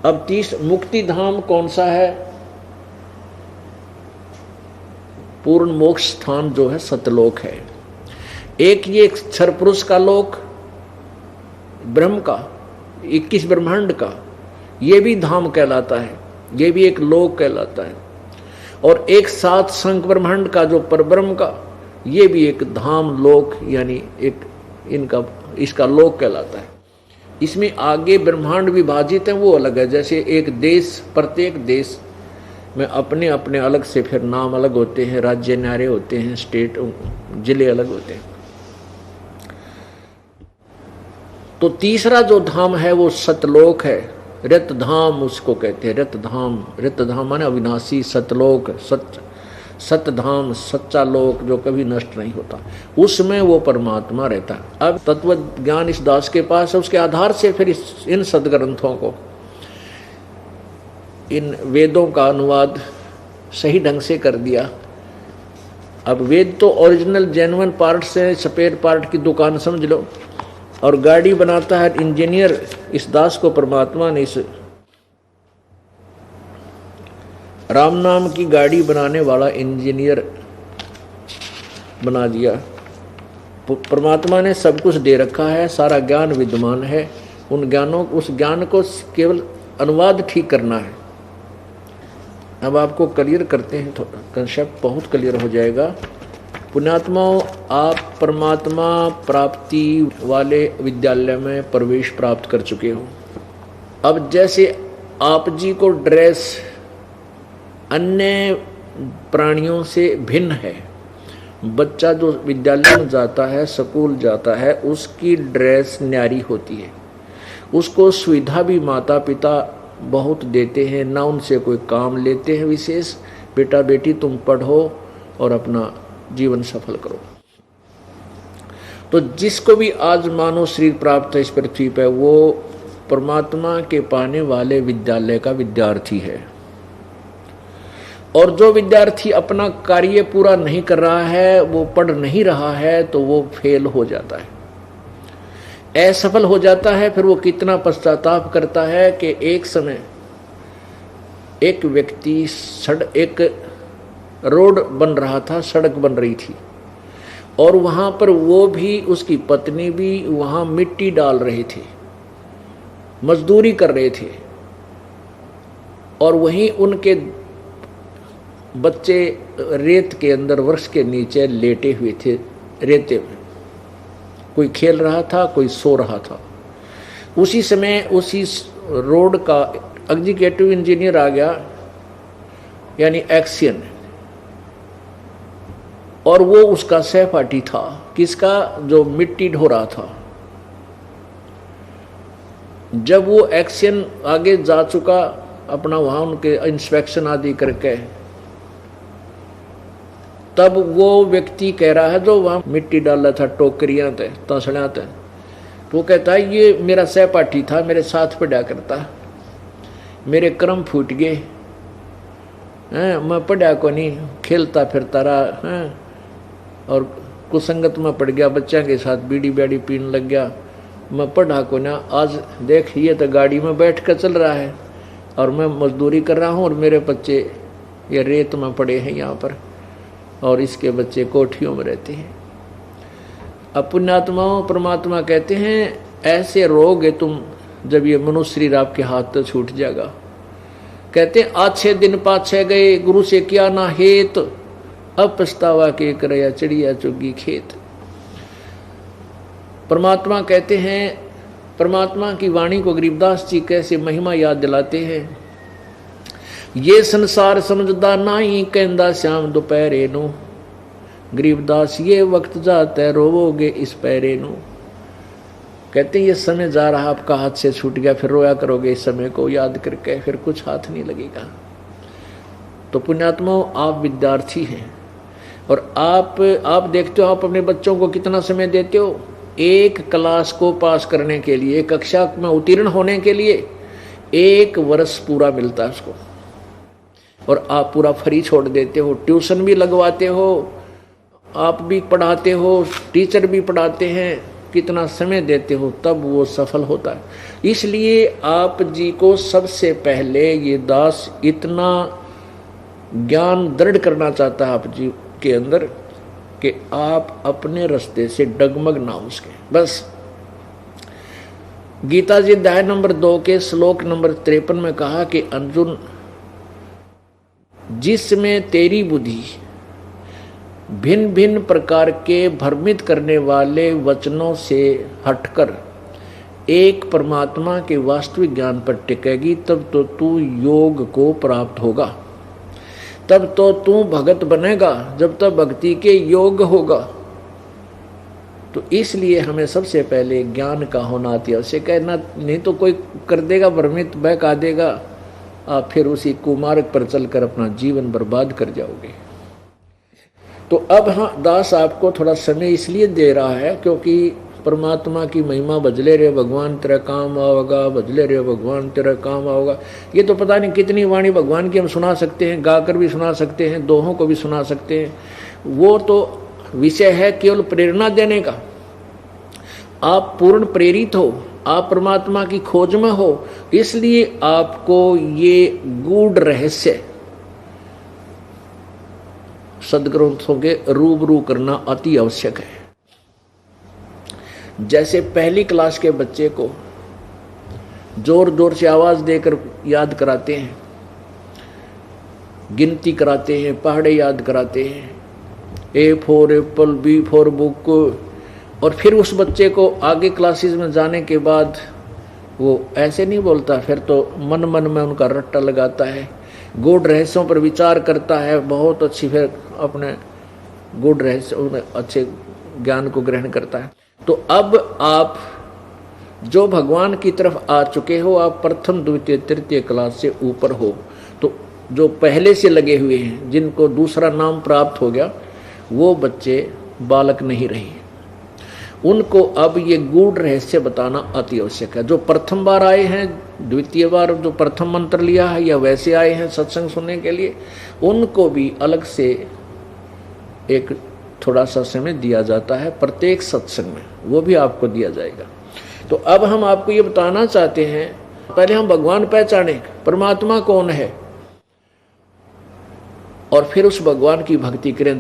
अब 30 मुक्ति धाम कौन सा है? पूर्ण मोक्ष स्थान जो है सतलोक है। एक ये क्षर पुरुष का लोक, ब्रह्म का 21 ब्रह्मांड का, ये भी धाम कहलाता है, ये भी एक लोक कहलाता है। और एक 7 संख ब्रह्मांड का जो परब्रह्म का, ये भी एक धाम लोक यानी एक इसका लोक कहलाता है। इसमें आगे ब्रह्मांड विभाजित हैं, वो अलग है। जैसे एक देश, प्रत्येक देश में अपने अपने अलग से फिर नाम अलग होते हैं, राज्य न्यारे होते हैं, स्टेट जिले अलग होते हैं। तो तीसरा जो धाम है वो सतलोक है, रत धाम उसको कहते हैं। रत धाम माने अविनाशी, सतलोक, सतधाम, सच्चा लोक जो कभी नष्ट नहीं होता, उसमें वो परमात्मा रहता है। अब तत्व ज्ञान इस दास के पास है, उसके आधार से फिर इन सदग्रंथों को, इन वेदों का अनुवाद सही ढंग से कर दिया। अब वेद तो ओरिजिनल जेन्युइन पार्ट से, स्पेयर पार्ट की दुकान समझ लो। और गाड़ी बनाता है इंजीनियर, इस दास को परमात्मा ने इस राम नाम की गाड़ी बनाने वाला इंजीनियर बना दिया। परमात्मा ने सब कुछ दे रखा है, सारा ज्ञान विद्यमान है। उस ज्ञान को केवल अनुवाद ठीक करना है। अब आपको क्लियर करते हैं, थोड़ा कंसेप्ट बहुत क्लियर हो जाएगा। पुण्यात्माओं, आप परमात्मा प्राप्ति वाले विद्यालय में प्रवेश प्राप्त कर चुके हो। अब जैसे आप जी को ड्रेस अन्य प्राणियों से भिन्न है, बच्चा जो विद्यालय में जाता है, स्कूल जाता है, उसकी ड्रेस न्यारी होती है, उसको सुविधा भी माता पिता बहुत देते हैं, ना उनसे कोई काम लेते हैं विशेष। बेटा बेटी तुम पढ़ो और अपना जीवन सफल करो। तो जिसको भी आज मानव शरीर प्राप्त है इस पृथ्वी पर, वो परमात्मा के पाने वाले विद्यालय का विद्यार्थी है। और जो विद्यार्थी अपना कार्य पूरा नहीं कर रहा है, वो पढ़ नहीं रहा है, तो वो फेल हो जाता है, असफल हो जाता है। फिर वो कितना पश्चाताप करता है कि एक समय एक व्यक्ति एक रोड बन रहा था, सड़क बन रही थी, और वहां पर वो भी, उसकी पत्नी भी वहां मिट्टी डाल रहे थे, मजदूरी कर रहे थे। और वहीं उनके बच्चे रेत के अंदर वृक्ष के नीचे लेटे हुए थे, रेते में कोई खेल रहा था, कोई सो रहा था। उसी समय उसी रोड का एग्जीक्यूटिव इंजीनियर आ गया, यानी एक्शन, और वो उसका सहपाठी था। किसका? जो मिट्टी ढो रहा था। जब वो एक्शन आगे जा चुका अपना, वहां उनके इंस्पेक्शन आदि करके, तब वो व्यक्ति कह रहा है जो वहां मिट्टी डाल रहा था, टोकरियां थे, तसड़ियां थे, वो कहता है ये मेरा सहपाठी था, मेरे साथ पढ़ा करता, मेरे कर्म फूट गए, मैं पढ़ा को नहीं, खेलता फिरता रहा, और कुसंगत में पड़ गया, बच्चा के साथ बीड़ी बैड़ी पीने लग गया, मैं पढ़ा को ना। आज देख, ये तो गाड़ी में बैठ कर चल रहा है और मैं मजदूरी कर रहा हूँ, और मेरे बच्चे ये रेत में पड़े हैं यहाँ पर, और इसके बच्चे कोठियों में रहते हैं। अब पुण्यात्माओं, परमात्मा कहते हैं ऐसे रोगे तुम जब ये मनुष्य शरीर आपके हाथ तो छूट जाएगा। कहते हैं आछे दिन पाछे गए, गुरु से किया ना हेत, अब पछतावा के करया चिड़िया चुगी खेत। परमात्मा कहते हैं, परमात्मा की वाणी को गरीबदास जी कैसे महिमा याद दिलाते हैं। ये संसार समझदा नाही, कहंदा श्याम दोपहरे नो, गरीबदास ये वक्त जाता रोवोगे इस पैरे नो। कहते हैं ये समय जा रहा, आपका हाथ से छूट गया, फिर रोया करोगे इस समय को याद करके, फिर कुछ हाथ नहीं लगेगा। तो पुण्यात्माओं, आप विद्यार्थी हैं, और आप देखते हो आप अपने बच्चों को कितना समय देते हो। एक क्लास को पास करने के लिए, एक कक्षा में उत्तीर्ण होने के लिए 1 वर्ष पूरा मिलता है उसको, और आप पूरा फ्री छोड़ देते हो। ट्यूशन भी लगवाते हो, आप भी पढ़ाते हो, टीचर भी पढ़ाते हैं, कितना समय देते हो, तब वो सफल होता है। इसलिए आप जी को सबसे पहले ये दास इतना ज्ञान दृढ़ करना चाहता है आप जी के अंदर कि आप अपने रास्ते से डगमग ना हो सके। बस गीता जी अध्याय नंबर 2 के श्लोक नंबर 53 में कहा कि अर्जुन, जिसमें तेरी बुद्धि भिन्न भिन्न प्रकार के भ्रमित करने वाले वचनों से हटकर एक परमात्मा के वास्तविक ज्ञान पर टिकेगी, तब तो तू योग को प्राप्त होगा, तब तो तू भगत बनेगा, जब तक भक्ति के योग होगा। तो इसलिए हमें सबसे पहले ज्ञान का होना अति आवश्यक है। ना नहीं तो कोई कर देगा भ्रमित, बहका देगा, आप फिर उसी कुमार्ग पर चलकर अपना जीवन बर्बाद कर जाओगे। तो अब हाँ, दास आपको थोड़ा समय इसलिए दे रहा है क्योंकि परमात्मा की महिमा, भजले रे भगवान तेरा काम आओगा, भजले रे भगवान तेरा काम आओगा। ये तो पता नहीं कितनी वाणी भगवान की हम सुना सकते हैं, गाकर भी सुना सकते हैं, दोहों को भी सुना सकते हैं। वो तो विषय है केवल प्रेरणा देने का। आप पूर्ण प्रेरित हो, आप परमात्मा की खोज में हो, इसलिए आपको ये गूढ़ रहस्य सदग्रंथों के रूबरू करना अति आवश्यक है। जैसे पहली क्लास के बच्चे को जोर जोर से आवाज देकर याद कराते हैं, गिनती कराते हैं, पहाड़े याद कराते हैं, A for apple, B for book, और फिर उस बच्चे को आगे क्लासेस में जाने के बाद वो ऐसे नहीं बोलता, फिर तो मन मन में उनका रट्टा लगाता है, गूढ़ रहस्यों पर विचार करता है, बहुत अच्छी फिर अपने गूढ़ रहस्य अच्छे ज्ञान को ग्रहण करता है। तो अब आप जो भगवान की तरफ आ चुके हो, आप प्रथम द्वितीय तृतीय क्लास से ऊपर हो, तो जो पहले से लगे हुए हैं, जिनको दूसरा नाम प्राप्त हो गया, वो बच्चे बालक नहीं रहे, उनको अब ये गूढ़ रहस्य बताना अति आवश्यक है। जो प्रथम बार आए हैं, द्वितीय बार जो प्रथम मंत्र लिया है, या वैसे आए हैं सत्संग सुनने के लिए, उनको भी अलग से एक थोड़ा सा समय दिया जाता है प्रत्येक सत्संग में, वो भी आपको दिया जाएगा। तो अब हम आपको ये बताना चाहते हैं, पहले हम भगवान पहचाने परमात्मा कौन है, और फिर उस भगवान की भक्ति करें।